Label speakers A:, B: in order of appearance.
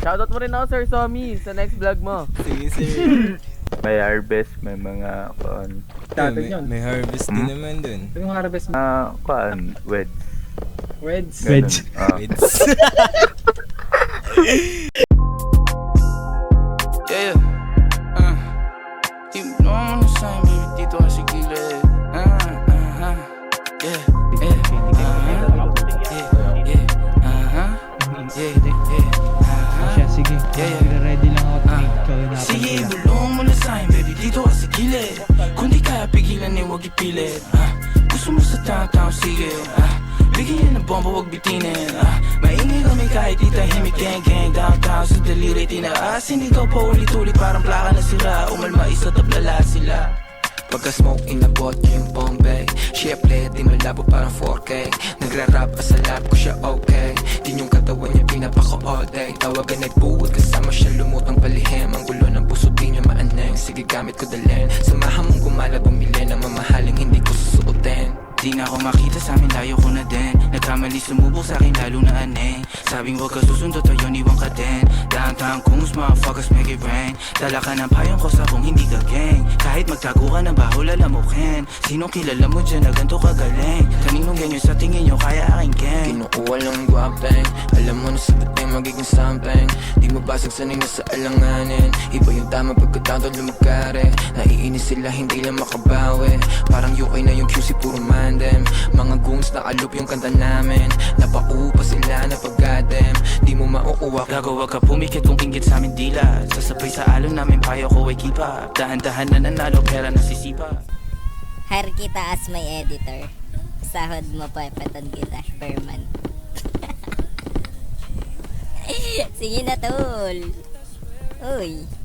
A: Shoutout mo rin ako, Sir Somi, sa next vlog mo.
B: Sige, sir.
C: May harvest, may mga
D: Tatag yun.
B: May harvest din naman dun.
D: Ito yung harvest mo.
C: weds.
D: Weds.
C: Ganun.
B: Weds.
E: Yeah, you know I'm on the same, baby, dito ka sa gilid. Yeah,
F: Siya, sige. Ready lang ako to make ikaw na.
E: sige, bulong mo na sa'yo, baby, dito ka sa gilid. Kung di kaya pigilan, eh, huwag ipilit. Gusto mo sa taong sige, bigyan ng bomba, huwag bitinin. Maingay kami kahit di tahimik, gang downtown sa daliri, tinaas. Hindi daw pa ulit-ulit, parang plaka na sira. Umalma isa, tablala sila.
G: Pagka-smoke inabot niya yung Bombay. Siyempre, di malabo parang 4K. Nagra-rap sa lab ko siya okay. Din yung katawan niya pinapako all day. Tawagan ay buwag kasama siya lumutang palihim. Ang gulo ng puso di niya maaneng. Sige gamit ko dalhin. Samahan mong gumala bumili ng mamahaling hindi ko susuotin.
E: Di na ako makita sa amin, layo ko na din. Nagkamali sumubok sa akin, lalo na aneng. Sabing huwag ka susundo, tayo iwan ka din. Downtown kung motherfuckers make it rain. Dala ka ng payong ko sa kung hindi ka gang. Kahit magtago ka ng baho, lalamukin. Sinong kilala mo dyan na ganito kagaling? Kaninong ganyan sa tingin nyo, kaya aking gang.
G: Kinukuha lang guwapeng. Alam mo na sa dating magiging something. Di mo basag sanay na sa alanganin. Iba yung tama pagkatawad lumagkari. Naiinis sila hindi lang makabawi. Parang UK na yung QC puro man them. Mga goons nakaloop yung kanta namin. Napaupa sila na pag-goddamn. Di mo mauuwa.
E: Gago wag ka pumikit kung inggit sa amin dila. Sasabay sa alon namin payo ko ay keep up. Dahan-dahan na nanalo pera nasisipa.
H: Hire kita as my editor. Sahod mo pa peton kita per month. Sige na tol. Uy.